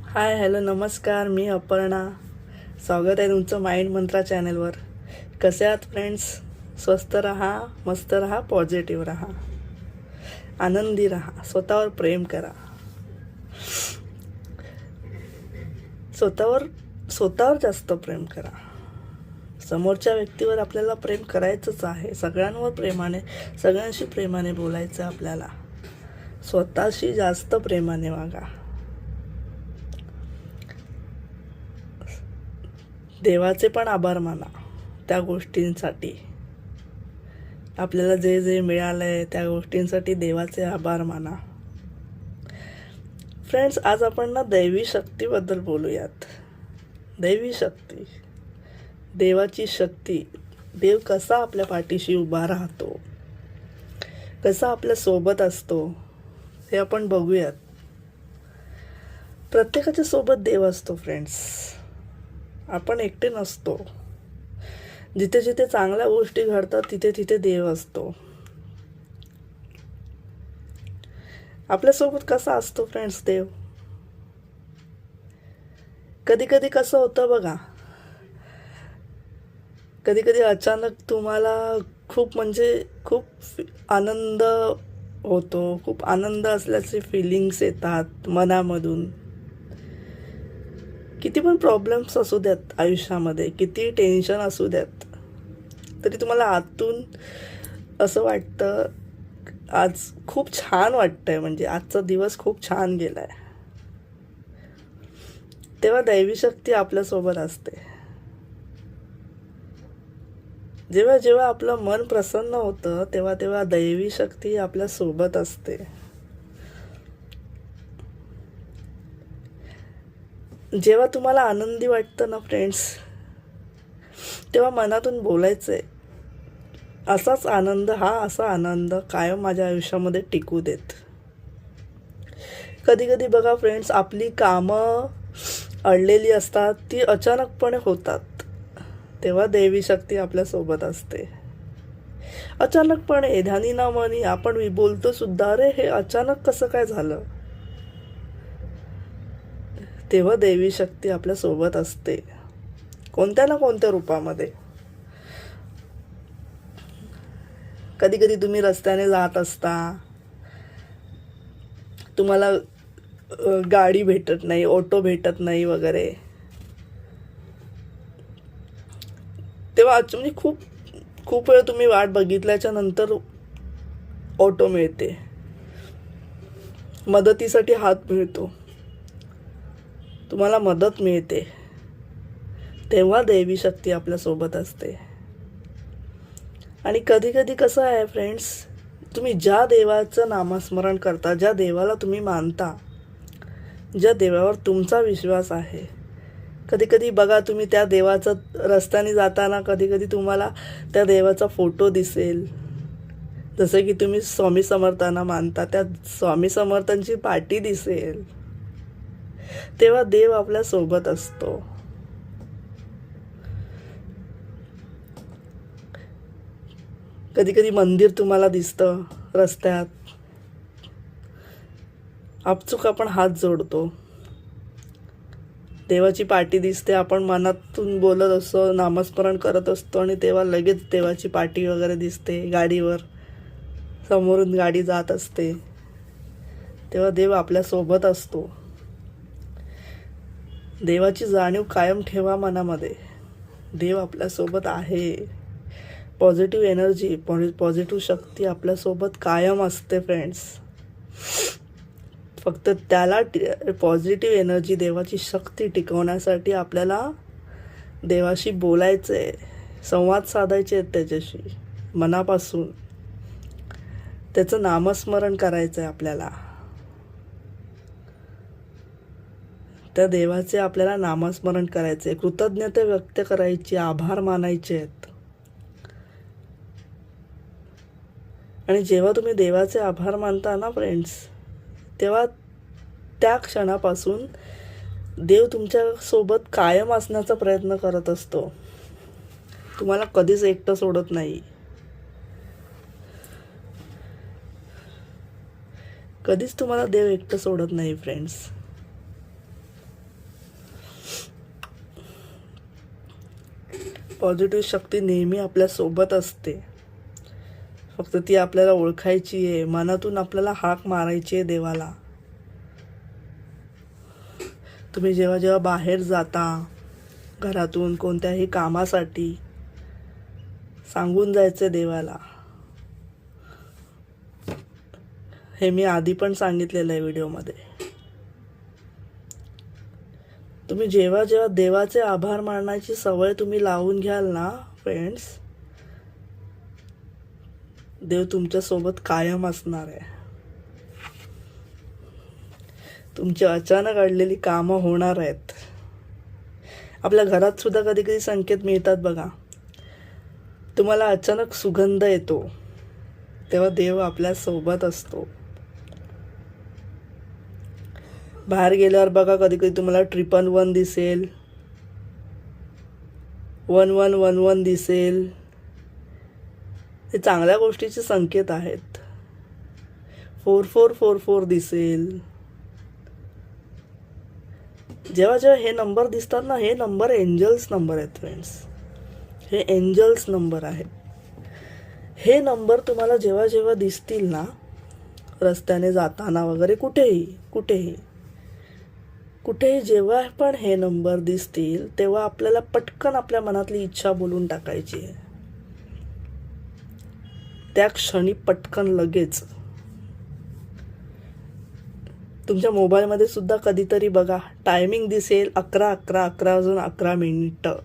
Hi hello नमस्कार, मी अपर्णा. स्वागत आहे तुमचं माइंड मंत्रा चॅनलवर. कसे आहात फ्रेंड्स? स्वस्त रहा, मस्त रहा, पॉझिटिव्ह रहा, आनंदी रहा, स्वतःवर प्रेम करा. स्वतःवर स्वतःवर जास्त प्रेम करा. समोरच्या व्यक्तीवर आपल्याला प्रेम करायचंच आहे. सगळ्यांवर प्रेमाने, सगळ्यांशी प्रेमाने बोलायचं आपल्याला. स्वतःशी जास्त प्रेमाने वागा. देवाचे पण आभार माना त्या गोष्टींसाठी. आपल्याला जे जे मिळालं आहे त्या गोष्टींसाठी देवाचे आभार माना. फ्रेंड्स, आज आपण ना दैवी शक्तीबद्दल बोलूयात. दैवी शक्ती, देवाची शक्ती. देव कसा आपल्या पाठीशी उभा राहतो, कसा आपल्या सोबत असतो, हे आपण बघूयात. प्रत्येकाच्या सोबत देव असतो फ्रेंड्स. आपण एकटे नसतो. जिथे जिथे चांगल्या गोष्टी घडतात तिथे तिथे देव असतो. आपल्यासोबत कसा असतो फ्रेंड्स देव? कधी कधी कसं होतं बघा, कधी कधी अचानक तुम्हाला खूप आनंद होतो. खूप आनंद असल्याचे फिलिंग्स येतात मनामधून. किती पण प्रॉब्लेम्स असू द्यात आयुष्यामध्ये, किती टेन्शन असू द्यात, तरी तुम्हाला आतून असं वाटतं आज खूप छान वाटतंय, म्हणजे आजचा दिवस खूप छान गेलाय. तेव्हा दैवी शक्ती आपल्यासोबत असते. जेव्हा जेव्हा आपलं मन प्रसन्न होतं तेव्हा तेव्हा दैवी शक्ती आपल्यासोबत असते. जेव्हा तुम्हाला आनंदी वाटतं ना फ्रेंड्स, तेव्हा मनातून बोलायचं आहे, असा आनंद कायम माझ्या आयुष्यामध्ये टिकू देत. कधी कधी बघा फ्रेंड्स, आपली कामं अडलेली असतात, ती अचानकपणे होतात. तेव्हा देवी शक्ती आपल्यासोबत असते. अचानकपणे ध्यानी ना मनी आपण बोलतो सुद्धा, अरे हे अचानक कसं काय झालं? तेव्हा देवी शक्ती आपल्यासोबत असते, कोणत्या ना कोणत्या रूपामध्ये. कधी कधी तुम्ही रस्त्याने जात असता, तुम्हाला गाडी भेटत नाही, ऑटो भेटत नाही वगैरे, तेव्हा म्हणजे खूप खूप वेळ तुम्ही वाट बघितल्याच्या नंतर ऑटो मिळते, मदतीसाठी हात मिळतो, तुम्हाला मदत मिळते. तेव्हा देवी शक्ती आपल्यासोबत असते. आणि कधी कधी कसं आहे फ्रेंड्स, तुम्ही ज्या देवाचं नामस्मरण करता, ज्या देवाला तुम्ही मानता, ज्या देवावर तुमचा विश्वास आहे, कधी कधी बघा तुम्ही त्या देवाचं रस्त्याने जाताना कधी कधी तुम्हाला त्या देवाचा फोटो दिसेल. जसं की तुम्ही स्वामी समर्थांना मानता, त्या स्वामी समर्थांची पाटी दिसेल. तेव्हा देव आपल्या सोबत असतो. कधी कधी मंदिर तुम्हाला दिसतं रस्त्यात, आपचूक आपण हात जोडतो. देवाची पाटी दिसते, आपण मनातून बोलत असतो, नामस्मरण करत असतो, आणि तेव्हा लगेच देवाची पाटी वगैरे दिसते गाडीवर, समोरून गाडी जात असते. तेव्हा देव आपल्यासोबत असतो. देवाची जाणीव कायम ठेवा मनामध्ये. देव आपल्यासोबत आहे. पॉझिटिव्ह एनर्जी, पॉझिटिव्ह शक्ती आपल्यासोबत कायम असते फ्रेंड्स. फक्त त्याला पॉझिटिव्ह एनर्जी, देवाची शक्ती टिकवण्यासाठी आपल्याला देवाशी बोलायचं आहे, संवाद साधायचे आहेत त्याच्याशी मनापासून. त्याचं नामस्मरण करायचं आहे आपल्याला. त्या देवाचे आपल्याला नामस्मरण करायचे, कृतज्ञता व्यक्त करायची, आभार मानायचे आहेत. आणि जेव्हा तुम्ही देवाचे आभार मानता ना फ्रेंड्स, तेव्हा त्या क्षणापासून देव तुमच्यासोबत कायम असण्याचा प्रयत्न करत असतो. तुम्हाला कधीच एकटं सोडत नाही. कधीच तुम्हाला देव एकटं सोडत नाही फ्रेंड्स. पॉझिटिव्ह शक्ती नेहमी आपल्यासोबत असते. फक्त ती आपल्याला ओळखायची आहे, मनातून आपल्याला हाक मारायची आहे देवाला. तुम्ही जेव्हा जेव्हा बाहेर जाता घरातून कोणत्याही कामासाठी, सांगून जायचं देवाला. हे मी आधी पण सांगितलेलं आहे व्हिडिओमध्ये. तुम्ही जेव्हा जेव्हा देवाचे आभार मानण्याची सवय तुम्ही लावून घ्याल ना फ्रेंड्स, देव तुमच्यासोबत कायम असणार आहे. तुमची अचानक अडलेली कामं होणार आहेत. आपल्या घरात सुद्धा कधी कधी संकेत मिळतात बघा. तुम्हाला अचानक सुगंध येतो, तेव्हा देव आपल्यासोबत असतो. बाहेर गेल्यावर बघा कधी कधी तुम्हाला 111 दिसेल, 1111 दिसेल. हे चांगल्या गोष्टीचे संकेत आहेत. 4444 दिसेल. जेव्हा जेव्हा हे नंबर दिसतात ना, हे नंबर एंजल्स नंबर आहेत फ्रेंड्स. हे एंजल्स नंबर आहेत. हे नंबर तुम्हाला जेव्हा जेव्हा दिसतील ना, रस्त्याने जाताना वगैरे, कुठेही जेव्हा पण हे नंबर दिसतील, तेव्हा आपल्याला पटकन आपल्या मनातली इच्छा बोलून टाकायची आहे. त्या क्षणी पटकन लगेच. तुमच्या मोबाईलमध्ये सुद्धा कधीतरी बघा टायमिंग दिसेल 11:11:11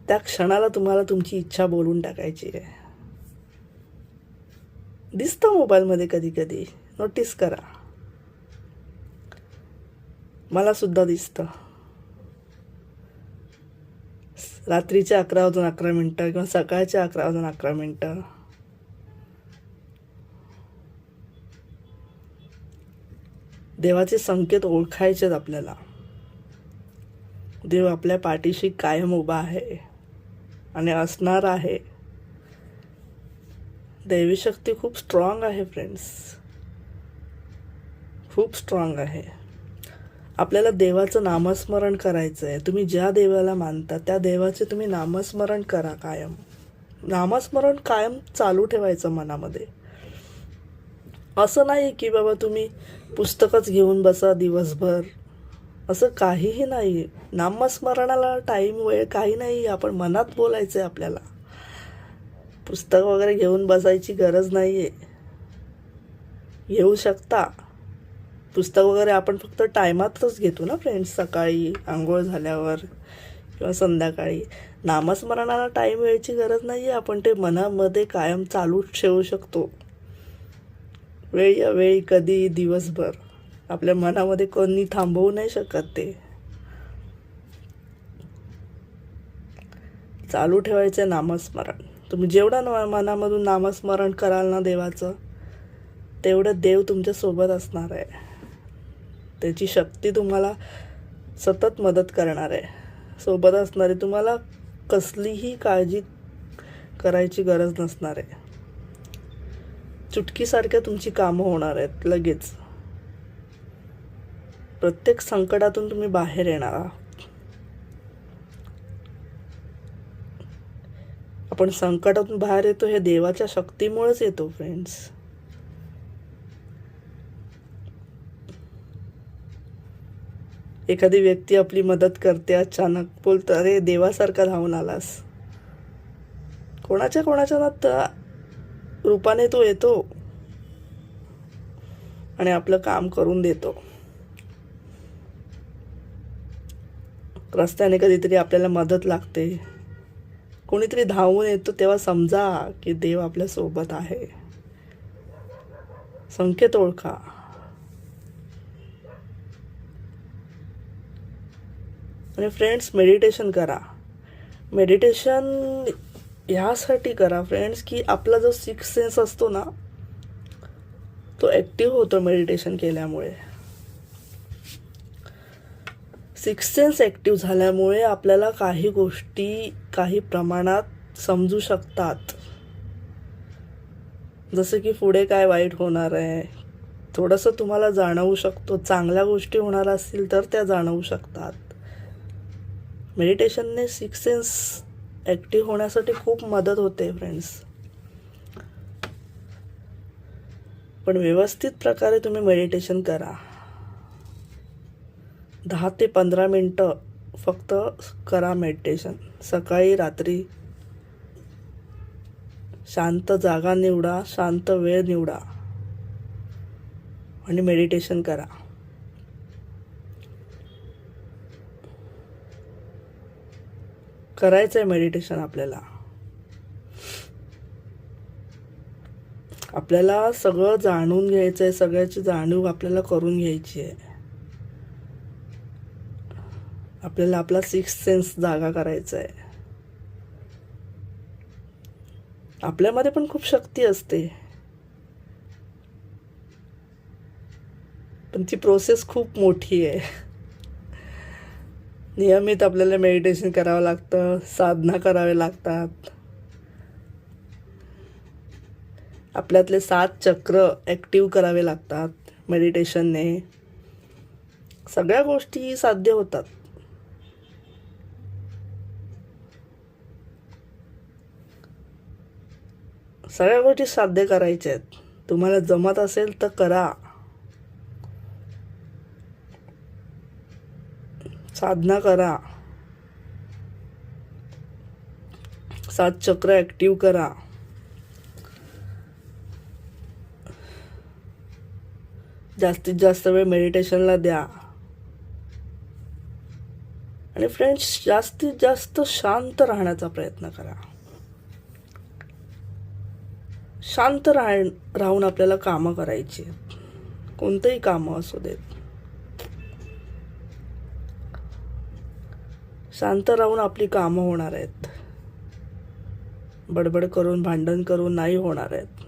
त्या क्षणाला तुम्हाला तुमची इच्छा बोलून टाकायची आहे. दिसतं मोबाईलमध्ये कधी कधी, नोटीस करा. मला सुद्धा दिसतं. रात्रीच्या 11:11 किंवा सकाळच्या 11:11. देवाचे संकेत ओळखायचेत आपल्याला. देव आपल्या पाठीशी कायम उभा आहे आणि असणार आहे. दैवी शक्ती खूप स्ट्रॉंग आहे फ्रेंड्स, खूप स्ट्रॉंग आहे. आपल्याला देवाचं नामस्मरण करायचं आहे. तुम्ही ज्या देवाला मानता त्या देवाचे तुम्ही नामस्मरण करा कायम. नामस्मरण कायम चालू ठेवायचं मनामध्ये. असं नाही की बाबा तुम्ही पुस्तकच घेऊन बसा दिवसभर, असं काहीही नाही. नामस्मरणाला टाईम वेळ काही नाही. आपण मनात बोलायचं आहे आपल्याला. पुस्तक वगैरे घेऊन बसायची गरज नाही आहे. घेऊ शकता पुस्तक वगैरे, आपण फक्त टायमातच घेतो ना फ्रेंड्स, सकाळी आंघोळ झाल्यावर किंवा संध्याकाळी. नामस्मरणाला टाईम वेळची गरज नाही आहे. आपण ते मनामध्ये कायम चालू ठेवू शकतो. वेळ या वेळी, कधी, दिवसभर. आपल्या मनामध्ये कोणी थांबवू नाही शकत. ते चालू ठेवायचं नामस्मरण. तुम्ही जेवढं मनामधून नामस्मरण कराल ना देवाचं, तेवढं देव तुमच्या सोबत असणार आहे. त्याची शक्ती तुम्हाला सतत मदत करणार आहे, सोबत असणार आहे. तुम्हाला कसलीही काळजी करायची गरज नसणार आहे. चुटकीसारख्या तुमची कामं होणार आहेत लगेच. प्रत्येक संकटातून तुम्ही बाहेर येणार आहात. आपण संकटातून बाहेर येतो हे देवाच्या शक्तीमुळेच येतो फ्रेंड्स. एखादी व्यक्ती आपली मदत करते, अचानक बोलतं अरे देवासारखा धावून आलास. कोणाच्या ना रूपाने तो येतो आणि आपलं काम करून देतो. रस्त्याने कधीतरी आपल्याला मदत लागते, कोणीतरी धावून येतो, तेव्हा समजा की देव आपल्या सोबत आहे. संकेत ओळखा. आणि फ्रेंड्स, मेडिटेशन करा. मेडिटेशन ह्यासाठी करा फ्रेंड्स की आपला जो सिक्स सेन्स असतो ना, तो ॲक्टिव्ह होतो मेडिटेशन केल्यामुळे. सिक्स सेन्स ॲक्टिव्ह झाल्यामुळे आपल्याला काही गोष्टी काही प्रमाणात समजू शकतात. जसं की पुढे काय वाईट होणार आहे थोडंसं तुम्हाला जाणवू शकतो. चांगल्या गोष्टी होणार असतील तर त्या जाणवू शकतात. मेडिटेशनने सिक्स सेन्स ॲक्टिव्ह होण्यासाठी खूप मदत होते फ्रेंड्स. पण व्यवस्थित प्रकारे तुम्ही मेडिटेशन करा. 10 ते 15 मिनटं फक्त करा मेडिटेशन. सकाळी रात्री शांत जागा निवडा, शांत वेळ निवडा आणि मेडिटेशन करा. करायचं आहे मेडिटेशन आपल्याला. आपल्याला सगळं जाणून घ्यायचं आहे, सगळ्याची जाणीव आपल्याला करून घ्यायची आहे. आपल्याला आपला 6th सेन्स जागा करायचा आहे. आपल्यामध्ये पण खूप शक्ती असते, पण ती प्रोसेस खूप मोठी आहे. नियमित आपल्याला मेडिटेशन करावं लागतं, साधना करावे लागतात. आपल्यातले 7 चक्र ॲक्टिव्ह करावे लागतात मेडिटेशनने. सगळ्या गोष्टी साध्य होतात. सगळ्या गोष्टी साध्य करायच्या आहेत. तुम्हाला जमत असेल तर करा. साधना करा. 7 चक्र ॲक्टिव्ह करा. जास्तीत जास्त वेळ मेडिटेशनला द्या. आणि फ्रेंड्स, जास्तीत जास्त शांत राहण्याचा प्रयत्न करा. शांत राहून आपल्याला कामं करायची आहेत. कोणतंही कामं असू देत. शांत राहून आपली कामं होणार आहेत. बडबड करून, भांडण करून नाही होणार आहेत.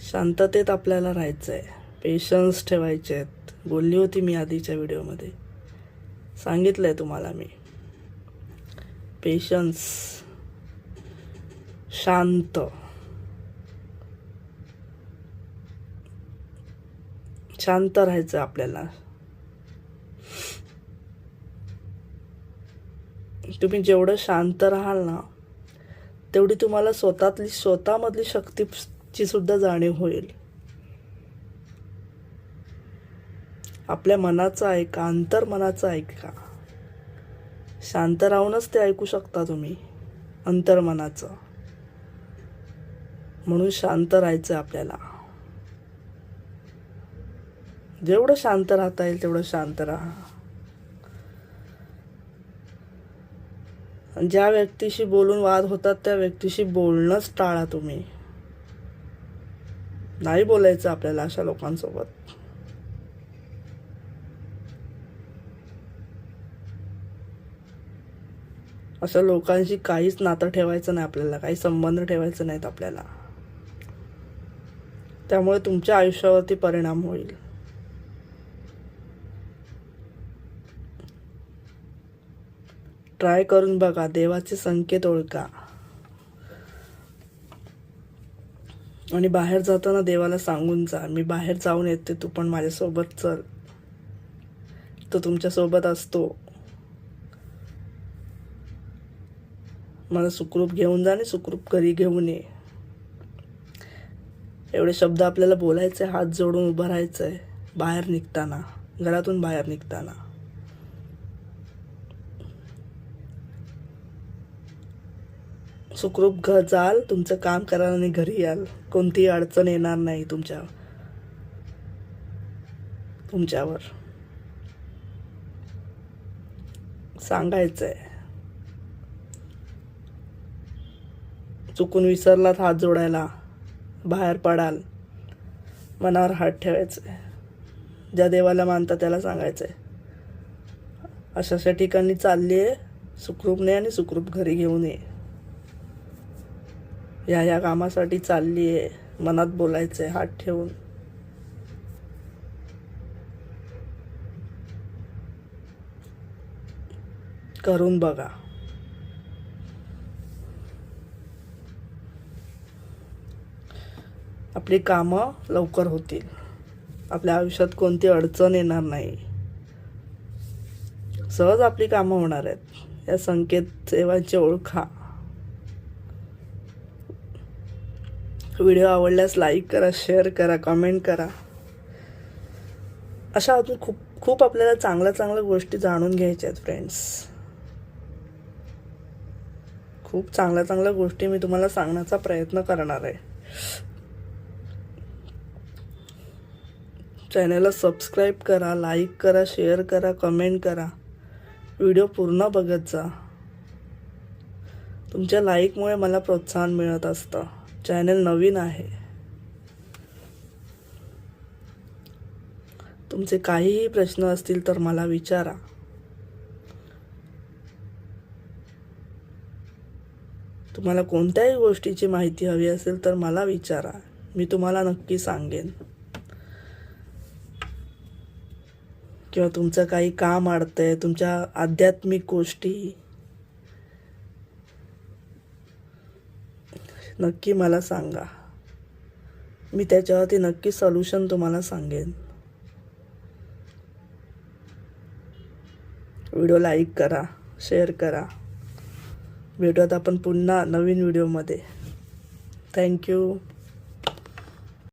शांततेत आपल्याला राहायचं आहे. पेशन्स ठेवायचे आहेत. बोलली होती मी आधीच्या व्हिडिओमध्ये, सांगितलं आहे तुम्हाला मी. पेशन्स, शांत, शांत राहायचं आपल्याला. तुम्ही जेवढं शांत राहाल ना, तेवढी तुम्हाला स्वतःमधली शक्तीची सुद्धा जाणीव होईल. आपल्या मनाचं ऐका, अंतर्मनाचं ऐका. शांत राहूनच ते ऐकू शकता तुम्ही, अंतर्मनाचं. म्हणून शांत राहायचं आपल्याला. जेवढं शांत राहता येईल तेवढं शांत राहा. ज्या व्यक्तीशी बोलून वाद होतात त्या व्यक्तीशी बोलणंच टाळा तुम्ही. नाही बोलायचं आपल्याला अशा लोकांसोबत. अशा लोकांशी काहीच नातं ठेवायचं नाही आपल्याला, काही संबंध ठेवायचे नाहीत आपल्याला. त्यामुळे तुमच्या आयुष्यावरती परिणाम होईल. ट्राय करून बघा. देवाचे संकेत ओळखा. आणि बाहेर जाताना देवाला सांगून जा, मी बाहेर जाऊन येते, तू पण माझ्यासोबत चल. तो तुमच्यासोबत असतो. मला सुखरूप घेऊन जा आणि सुखरूप घरी घेऊन ये. एवढे शब्द आपल्याला बोलायचे. हात जोडून उभं राहायचंय बाहेर निघताना, घरातून बाहेर निघताना. सुखरूप जाल, तुमचं काम कराल आणि घरी याल. कोणतीही अडचण येणार नाही तुमच्यावर. सांगायचंय. चुकून विसरलात हात जोडायला, बाहेर पडाल, मनावर हात ठेवायचे. ज्या देवाला मानता त्याला सांगायचंय, अशा ठिकाणी चाललीये, सुखरूप ने आणि सुखरूप घरी घेऊन ये. या कामासाठी चाललीये, मनात बोलायचंय हात ठेवून. करून बघा. आपली कामं लवकर होतील. आपल्या आयुष्यात कोणती अडचण येणार नाही. सहज आपली कामं होणार आहेत. या संकेत सेवांची ओळखा. व्हिडिओ आवडल्यास लाईक करा, शेअर करा, कमेंट करा. अशा अजून खूप खूप आपल्याला चांगल्या गोष्टी जाणून घ्यायच्या आहेत फ्रेंड्स. खूप चांगल्या गोष्टी मी तुम्हाला सांगण्याचा प्रयत्न करणार आहे. चॅनलला सबस्क्राईब करा, लाईक करा, शेअर करा, कमेंट करा. व्हिडिओ पूर्ण बघत जा. तुमच्या लाईकमुळे मला प्रोत्साहन मिळत असतं. चॅनल नवीन आहे. तुमचे काहीही प्रश्न असतील तर मला विचारा. तुम्हाला कोणत्याही गोष्टीची माहिती हवी असेल तर मला विचारा. मी तुम्हाला नक्की सांगेन. किंवा तुमचं काही काम अडतंय, तुमच्या आध्यात्मिक गोष्टी, नक्की मला सांगा. मी त्याच्यावरती नक्की सोल्युशन तुम्हाला सांगेन. व्हिडिओ लाईक करा, शेअर करा. भेटूयात आपण पुन्हा नवीन व्हिडिओमध्ये. थँक्यू.